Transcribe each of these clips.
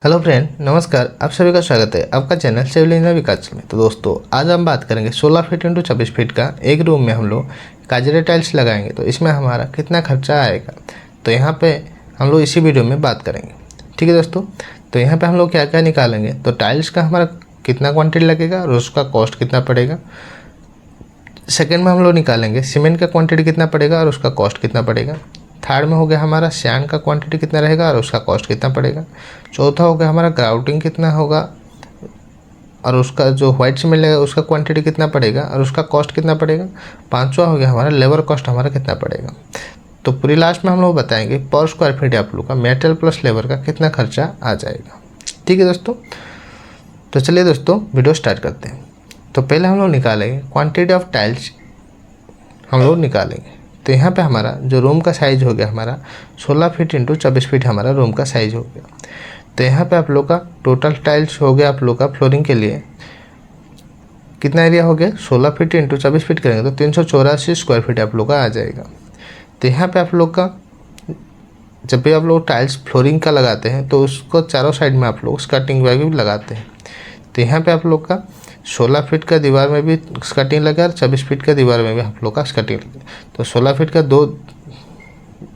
Hello friend, नमस्कार। आप सभी का स्वागत है आपका चैनल सिविल इंजीनियर विकास में। तो दोस्तों, आज हम बात करेंगे 16 फीट इंटू 26 फीट का एक रूम में हम लोग काजरे टाइल्स लगाएंगे तो इसमें हमारा कितना खर्चा आएगा, तो यहाँ पे हम लोग इसी वीडियो में बात करेंगे। ठीक है दोस्तों, तो यहाँ पे हम लोग क्या क्या निकालेंगे, तो टाइल्स का हमारा कितना क्वान्टिटी लगेगा और उसका कॉस्ट कितना पड़ेगा। सेकेंड में हम लोग निकालेंगे सीमेंट का क्वान्टिटी कितना पड़ेगा और उसका कॉस्ट कितना पड़ेगा। थर्ड में हो गया हमारा सैंड का क्वांटिटी कितना रहेगा और उसका कॉस्ट कितना पड़ेगा। चौथा हो गया हमारा ग्राउटिंग कितना होगा और उसका जो व्हाइट सीमेंट लगेगा उसका क्वांटिटी कितना पड़ेगा और उसका कॉस्ट कितना पड़ेगा। पांचवा हो गया हमारा लेबर कॉस्ट हमारा कितना पड़ेगा। तो पूरी लास्ट में हम लोग बताएंगे पर स्क्वायर फीट आप लोग का मेटेरियल प्लस लेबर का कितना खर्चा आ जाएगा। ठीक है दोस्तों, तो चलिए दोस्तों वीडियो स्टार्ट करते हैं। तो पहले हम लोग निकालेंगे क्वान्टिटी ऑफ टाइल्स हम लोग निकालेंगे। तो यहाँ पे हमारा जो रूम का साइज़ हो गया हमारा 16 फीट इंटू 24 फीट हमारा रूम का साइज़ हो गया। तो यहाँ पे आप लोग का टोटल टाइल्स हो गया आप लोग का फ्लोरिंग के लिए कितना एरिया हो गया 16 फीट इंटू 24 फीट करेंगे तो 384 स्क्वायर फीट आप लोग का आ जाएगा। तो यहाँ पे आप लोग का जब भी आप लोग टाइल्स फ्लोरिंग का लगाते हैं तो उसको चारों साइड में आप लोग स्कर्टिंग वगैरह भी लगाते हैं। तो यहाँ पे आप लोग का 16 फीट का दीवार में भी स्कर्टिंग लगा और 24 फीट का दीवार में भी आप लोग का स्कर्टिंग लगा। तो 16 फीट का 2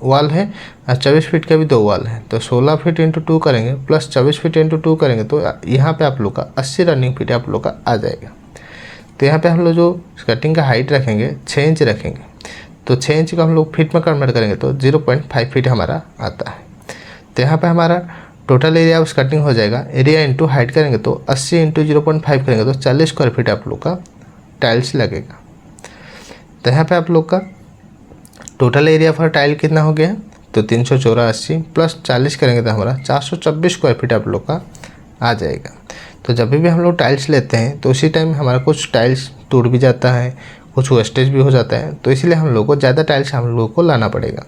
वाल है और 24 फीट का भी 2 वाल है। तो 16 फीट इंटू 2 करेंगे प्लस 24 फीट इंटू 2 करेंगे तो यहाँ पे आप लोग का 80 रनिंग फीट आप लोग का आ जाएगा। तो यहाँ पे हम लोग जो स्कर्टिंग का हाइट रखेंगे 6 इंच रखेंगे। तो 6 इंच का हम लोग फीट में कन्वर्ट करेंगे तो 0.5 फीट हमारा आता है। तो यहाँ पे हमारा टोटल एरिया ऑफ स्कर्टिंग हो जाएगा, एरिया इंटू हाइट करेंगे तो 80 इंटू 0.5 करेंगे तो 40 स्क्वायर फीट आप लोग का टाइल्स लगेगा। तो यहाँ पे आप लोग का टोटल एरिया फॉर टाइल कितना हो गया, तो 384 प्लस 40 करेंगे तो हमारा 426 स्क्वायर फीट आप लोग का आ जाएगा। तो जब भी हम लोग टाइल्स लेते हैं तो उसी टाइम हमारा कुछ टाइल्स टूट भी जाता है, कुछ वेस्टेज भी हो जाता है, तो इसीलिए हम लोग को ज़्यादा टाइल्स हम लोग को लाना पड़ेगा।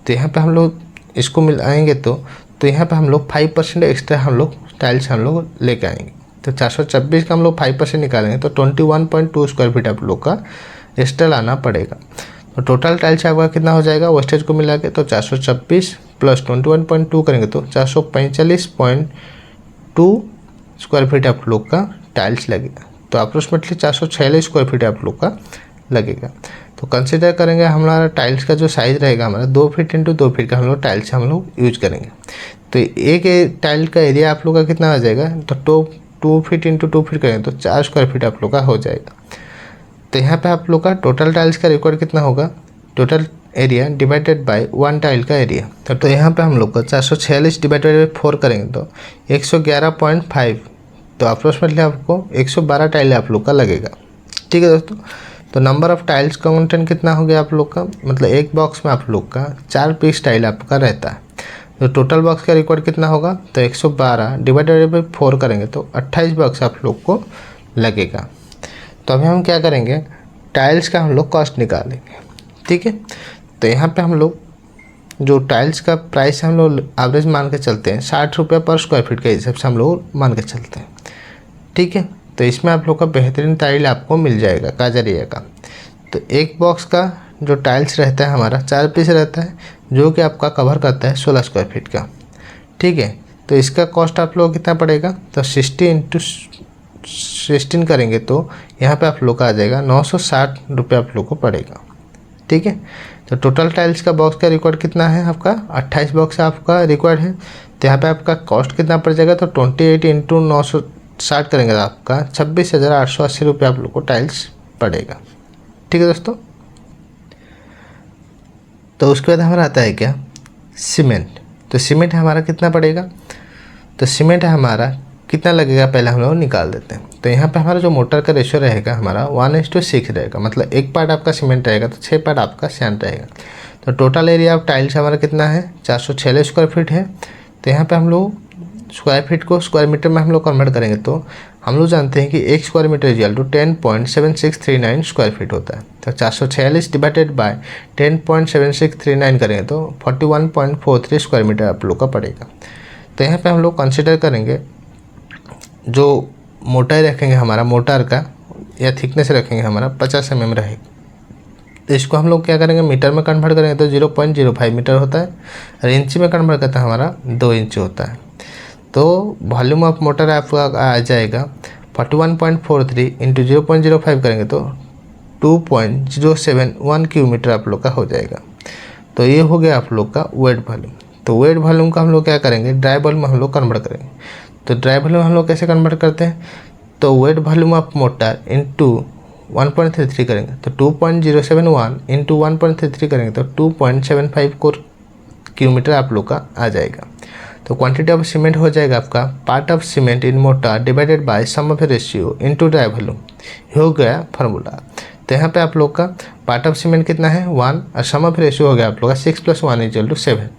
तो यहाँ पर हम लोग इसको मिलाएंगे तो यहाँ पे हम लोग 5% एक्स्ट्रा हम लोग टाइल्स हम लोग लेके आएंगे। तो 426 का हम लोग 5% निकालेंगे तो 21.2 स्क्वायर फीट आप लोग का एक्स्ट्रा लाना पड़ेगा। तो टोटल टाइल्स आपका कितना हो जाएगा वेस्टेज को मिला के, तो 426 प्लस 21.2 करेंगे तो 445.2 स्क्वायर फीट आप लोग का टाइल्स लगेगा। तो अप्रोक्सीमेटली 446 स्क्वायर फीट आप लोग का लगेगा। तो कंसिडर करेंगे हमारा टाइल्स का जो साइज़ रहेगा हमारा 2 फीट इंटू 2 फीट का हम लोग टाइल्स हम लोग यूज करेंगे। तो एक टाइल का एरिया आप लोग का कितना आ जाएगा, तो 2 फीट इंटू 2 फीट करेंगे तो 4 स्क्वायर फीट आप लोग का हो जाएगा। तो यहाँ पे आप लोग का टोटल टाइल्स का रिक्वायर्ड कितना होगा, total area divided by 1 tile का एरिया। तो यहाँ पे हम लोग का 446 डिवाइडेड बाई 4 करेंगे तो 111.5, तो अप्रोक्सीमेटली आपको 112 टाइल आप लोग का लगेगा। ठीक है दोस्तों, तो नंबर ऑफ़ टाइल्स का कंटेंट कितना हो गया आप लोग का, मतलब एक बॉक्स में आप लोग का 4 पीस टाइल आपका रहता है। तो टोटल बॉक्स का रिक्वायर्ड कितना होगा, तो 112 डिवाइडेड बाई 4 करेंगे तो 28 बॉक्स आप लोग को लगेगा। तो अभी हम क्या करेंगे, टाइल्स का हम लोग कॉस्ट निकालेंगे। ठीक है, तो यहाँ पे हम लोग जो टाइल्स का प्राइस हम लोग एवरेज मान के चलते हैं 60 रुपये पर स्क्वायर फीट के हिसाब से हम लोग मान के चलते हैं। ठीक है, तो इसमें आप लोग का बेहतरीन टाइल आपको मिल जाएगा काजरिया का। तो एक बॉक्स का जो टाइल्स रहता है हमारा 4 पीस रहता है जो कि आपका कवर करता है 16 स्क्वायर फीट का। ठीक है, तो इसका कॉस्ट आप लोग कितना पड़ेगा, तो 60 इंटू 16 करेंगे तो यहाँ पे आप लोग का आ जाएगा 960 रुपये आप लोग को पड़ेगा। ठीक है, तो टोटल टाइल्स का बॉक्स का रिक्वायर्ड कितना है आपका, 28 बॉक्स आपका रिक्वायर्ड है। तो यहाँ पे आपका कॉस्ट कितना पड़ जाएगा, तो 28 इंटू 960 करेंगे तो आपका 26,880 रुपये आप लोग को टाइल्स पड़ेगा। ठीक है दोस्तों, तो उसके बाद हमारा आता है क्या, सीमेंट। तो सीमेंट हमारा कितना पड़ेगा, तो सीमेंट हमारा कितना लगेगा पहले हम लोग निकाल देते हैं। तो यहाँ पे हमारा जो मोटर का रेशियो रहेगा हमारा 1:6 रहेगा, मतलब एक पार्ट आपका सीमेंट रहेगा तो 6 पार्ट आपका सैंड रहेगा। तो टोटल एरिया ऑफ टाइल्स हमारा कितना है, 446 स्क्वायर फीट है। तो यहाँ पे हम लोग स्क्वायर फीट को स्क्वायर मीटर में हम लोग कन्वर्ट करेंगे तो हम लोग जानते हैं कि 1 square metre equal to 10.7639 square feet होता है। तो 446 डिवाइडेड बाय 10.7639 करेंगे तो 41.43 स्क्वायर मीटर आप लोग का पड़ेगा। तो यहाँ पे हम लोग कंसिडर करेंगे जो मोटाई रखेंगे हमारा मोटर का या थिकनेस रखेंगे हमारा 50 mm रहेगा। तो इसको हम लोग क्या करेंगे, मीटर में कन्वर्ट करेंगे तो 0.05 मीटर होता है और इंची में कन्वर्ट करता है हमारा 2 इंच होता है। तो वॉल्यूम ऑफ मोटर आपका आ जाएगा 41.43 इंटू 0.05 करेंगे तो 2.071 क्यूब मीटर आप लोग का हो जाएगा। तो ये हो गया आप लोग का वेट वॉल्यूम। तो वेट वॉल्यूम का हम लोग क्या करेंगे, ड्राई वॉल्यूम हम लोग कन्वर्ट करेंगे। तो ड्राई वॉल्यूम हम लोग कैसे कन्वर्ट करते हैं, तो wet volume of mortar into 1.33 करेंगे तो 2.071 इंटू 1.33 करेंगे तो 2.754 क्यूब मीटर आप लोग का आ जाएगा। तो क्वांटिटी ऑफ सीमेंट हो जाएगा आपका part of cement in mortar divided by sum of ratio into dry volume, हो गया फार्मूला। तो यहाँ पे आप लोग का पार्ट ऑफ सीमेंट कितना है 1 और सम ऑफ रेशियो हो गया आप लोग का 6 + 1 = 7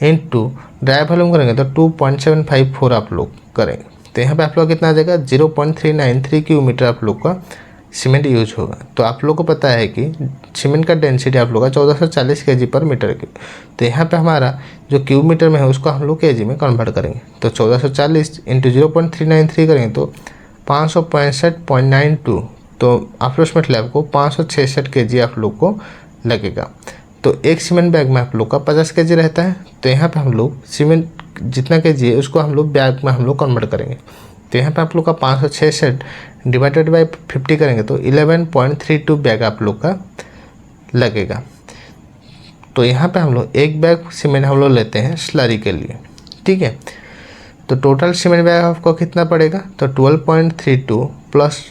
इंटू ड्राई वॉल्यूम करेंगे तो 2.754 आप लोग करेंगे। तो यहाँ पे आप लोग कितना आ जाएगा 0.393 क्यूब मीटर आप लोग का सीमेंट यूज होगा। तो आप लोग को पता है कि सीमेंट का डेंसिटी आप लोग का 1440 kg पर मीटर क्यूब। तो यहाँ पे हमारा जो क्यूब मीटर में है उसको हम लोग kg में कन्वर्ट करेंगे। तो 1440 इंटू 0.393 करेंगे तो 565.92, तो अप्रोक्सीमेटली आपको 566 kg आप लोग को लगेगा। तो एक सीमेंट बैग में आप लोग का 50 kg रहता है। तो यहाँ पे हम लोग सीमेंट जितना kg है उसको हम लोग बैग में हम लोग कन्वर्ट करेंगे। तो यहाँ पे आप लोग का 566 डिवाइडेड बाय 50 करेंगे तो 11.32 बैग आप लोग का लगेगा। तो यहाँ पे हम लोग एक बैग सीमेंट हम लोग लेते हैं स्लरी के लिए, ठीक है। तो टोटल सीमेंट बैग आपको कितना पड़ेगा, तो 12.32 प्लस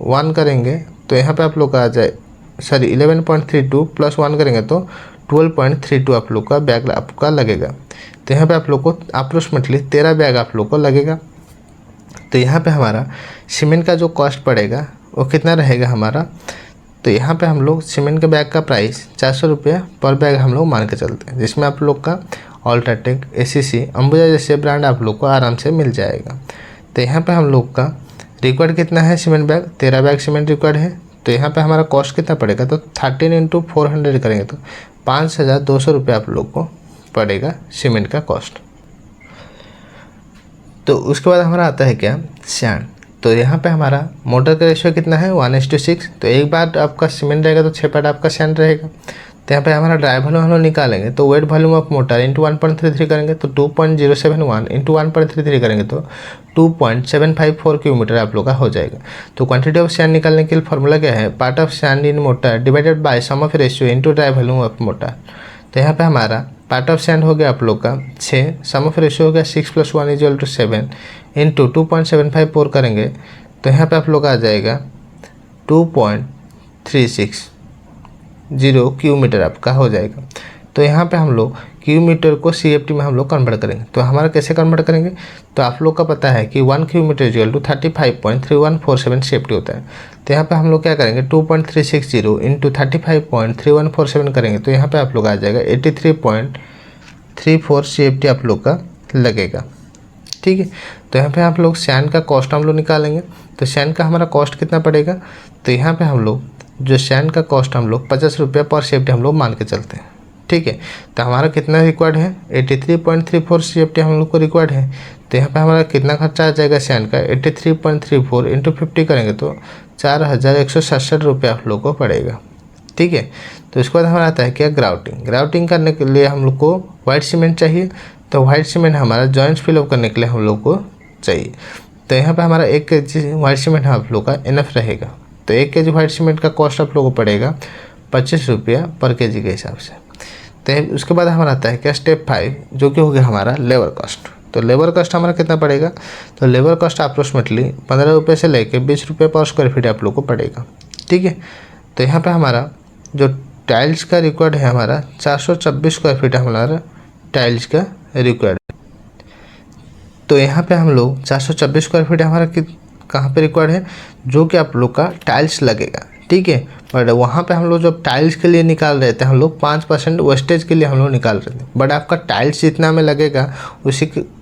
1 करेंगे तो यहाँ पे आप लोग का आ जाए 11.32 प्लस 1 करेंगे तो 12.32 आप लोग का बैग आपका लगेगा। तो यहाँ पे आप लोग को अप्रोक्सीमेटली 13 बैग आप लोग को लगेगा। तो यहाँ पे हमारा सीमेंट का जो कॉस्ट पड़ेगा वो कितना रहेगा हमारा, तो यहाँ पे हम लोग सीमेंट के बैग का प्राइस 400 रुपये पर बैग हम लोग मान के चलते हैं, जिसमें आप लोग का अल्ट्राटेक, ACC, अंबुजा जैसे ब्रांड आप लोग को आराम से मिल जाएगा। तो यहाँ पे हम लोग का रिक्वायर्ड कितना है cement bag, 13 bag cement required है। तो यहाँ पे हमारा कॉस्ट कितना पड़ेगा, तो 13 × 400 करेंगे तो 5200 रुपये आप लोग को पड़ेगा सीमेंट का कॉस्ट। तो उसके बाद हमारा आता है क्या, सैंड। तो यहाँ पे हमारा मोटर का रेशियो कितना है 1:6। तो एक बार आपका सीमेंट रहेगा तो 6 पार्ट आपका सैंड रहेगा। तो यहाँ पे हमारा ड्राई वॉल्यूम हम लोग निकालेंगे तो wet volume of mortar into 1.33 करेंगे तो 2.071 इंटू 1.33 करेंगे तो 2.754 क्यूब मीटर आप लोग का हो जाएगा। तो क्वांटिटी ऑफ सैंड निकालने के लिए फॉर्मूला क्या है, part of sand in mortar divided by sum of ratio into dry volume of mortar. तो यहाँ पे हमारा पार्ट ऑफ सैंड हो गया आप लोग का 6, सम ऑफ रेशियो हो गया 6 + 1 = 7 इंटू 2.754 करेंगे तो यहाँ पे आप लोग आ जाएगा 2.360 क्यूब मीटर आपका हो जाएगा। तो यहाँ पे हम लोग क्यूब मीटर को CFT में हम लोग कन्वर्ट करेंगे। तो हमारा कैसे कन्वर्ट करेंगे, तो आप लोग का पता है कि 1 क्यूब मीटर = 35.3147 CFT होता है। तो यहाँ पे हम लोग क्या करेंगे 2.360 इंटू 35.3147 करेंगे तो यहाँ पे आप लोग आ जाएगा 83.34 CFT आप लोग का लगेगा, ठीक है। तो यहाँ पे आप लोग सैंड का कॉस्ट हम लोग निकालेंगे। तो सैंड का हमारा कॉस्ट कितना पड़ेगा, तो यहाँ पे हम लोग जो सैंड का कॉस्ट हम लोग 50 रुपये पर CFT हम लोग मान के चलते हैं, ठीक है। तो हमारा कितना रिक्वायर्ड है 83.34 CFT हम लोग को रिक्वायर्ड है। तो यहाँ पे हमारा कितना खर्चा आ जाएगा सैंड का 83.34 इंटू 50 करेंगे तो 4167 रुपये आप लोग को पड़ेगा, ठीक है। तो इसके बाद हमारा आता है क्या, ग्राउटिंग। ग्राउटिंग करने के लिए हम लोग को वाइट सीमेंट चाहिए। तो वाइट सीमेंट हमारा जॉइंट्स फिलअप करने के लिए हम लोग को चाहिए। तो यहाँ पे हमारा 1 kg वाइट सीमेंट आप लोग का इनफ रहेगा। तो 1 kg वाइट सीमेंट का कॉस्ट आप लोग को पड़ेगा 25 रुपया पर kg के हिसाब से। तो उसके बाद हमारा आता है क्या, स्टेप 5, जो कि हो गया हमारा लेबर कॉस्ट। तो लेबर कॉस्ट हमारा कितना पड़ेगा, तो लेबर कॉस्ट अप्रोक्सीमेटली 15 रुपये से लेके 20 रुपये पर स्क्वायर फीट आप लोग को पड़ेगा, ठीक है। तो यहाँ पे हमारा जो टाइल्स का रिक्वायर्ड है हमारा 426 स्क्वायर फीट हमारा टाइल्स का रिक्वायर्ड। तो यहाँ पे हम लोग 426 स्क्वायर फीट हमारा कहाँ पे रिक्वायर्ड है, जो कि आप लोग का टाइल्स लगेगा, ठीक है। बट वहाँ पे हम लोग जब टाइल्स के लिए निकाल रहे थे हम लोग 5% वेस्टेज के लिए हम लोग निकाल रहे थे। बट आपका टाइल्स जितना में लगेगा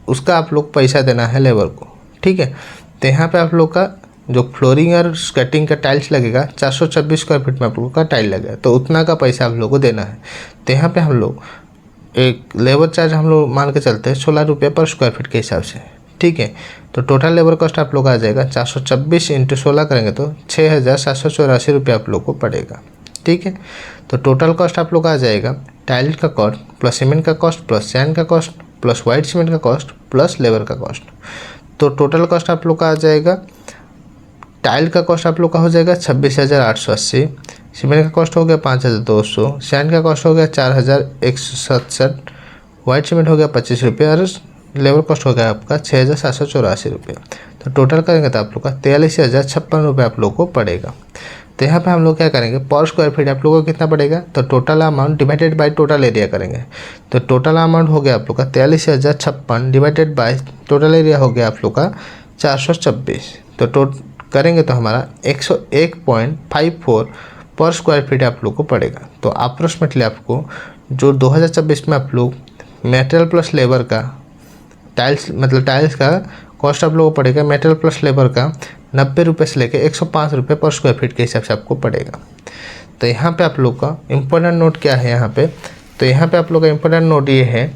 उसका आप लोग पैसा देना है लेबर को, ठीक है। तो यहाँ पे आप लोग का जो फ्लोरिंग और स्कर्टिंग का टाइल्स लगेगा 426 स्क्वायर फीट में आप लोग का टाइल लगेगा, तो उतना का पैसा आप लोग को देना है। तो यहाँ पे हम लोग एक लेबर चार्ज हम लोग मान के चलते हैं 16 रुपये पर स्क्वायर फीट के हिसाब से, ठीक है। तो टोटल लेबर कॉस्ट आप लोग आ जाएगा 426 इंटू 16 करेंगे तो 6784 रुपये आप लोग को पड़ेगा, ठीक है। तो टोटल कॉस्ट आप लोग आ जाएगा टाइल का कॉस्ट प्लस सीमेंट का कॉस्ट प्लस सैंड का कॉस्ट प्लस वाइट सीमेंट का कॉस्ट प्लस लेबर का कॉस्ट। तो टोटल कॉस्ट आप लोग का आ जाएगा, टाइल का कॉस्ट आप लोग का हो जाएगा 26,880, सीमेंट का कॉस्ट हो गया 5,200, सैंड का कॉस्ट हो गया 4,167, वाइट सीमेंट हो गया 25 रुपये और लेबर कॉस्ट हो गया आपका 6,784 रुपये। तो टोटल करेंगे तो आप लोग का 43,056 रुपये आप लोग को पड़ेगा। तो यहाँ पे हम लोग क्या करेंगे, पर स्क्वायर फीट आप लोगों को कितना पड़ेगा, तो total amount divided by total area करेंगे। तो टोटल अमाउंट हो गया आप लोग का 43,056 डिवाइडेड बाय टोटल एरिया हो गया आप लोग का 426। तो करेंगे तो हमारा 101.54 पर स्क्वायर फीट आप लोग को पड़ेगा। तो अप्रोक्सीमेटली आपको जो 2024 में आप लोग मटेरियल प्लस लेबर का टाइल्स का कॉस्ट आप लोगों को पड़ेगा, मटेरियल प्लस लेबर का 90 रुपये से लेकर 105 रुपये पर स्क्वायर फीट के हिसाब से आपको पड़ेगा। तो यहाँ पे आप लोग का इम्पोर्टेंट नोट क्या है यहाँ पे, तो यहाँ पे आप लोग का इम्पोर्टेंट नोट ये है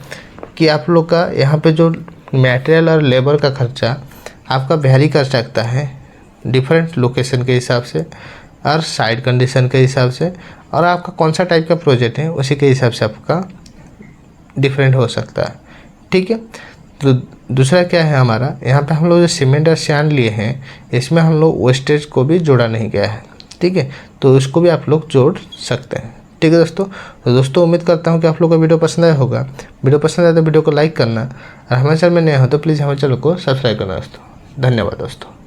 कि आप लोग का यहाँ पे जो मटेरियल और लेबर का खर्चा आपका वेरी कर सकता है डिफरेंट लोकेशन के हिसाब से और साइड कंडीशन के हिसाब से, और आपका कौन सा टाइप का प्रोजेक्ट है उसी के हिसाब से आपका डिफरेंट हो सकता है। ठीक है। तो दूसरा क्या है हमारा, यहाँ पे हम लोग जो सीमेंट और सैंड लिए हैं इसमें हम लोग वेस्टेज को भी जोड़ा नहीं गया है। ठीक है, तो उसको भी आप लोग जोड़ सकते हैं। ठीक है दोस्तों। तो दोस्तों उम्मीद करता हूँ कि आप लोग को वीडियो पसंद आया होगा। वीडियो पसंद आया तो वीडियो को लाइक करना और हमारे चैनल में नए हो तो प्लीज़ हमारे चैनल को सब्सक्राइब करना दोस्तों। धन्यवाद दोस्तों।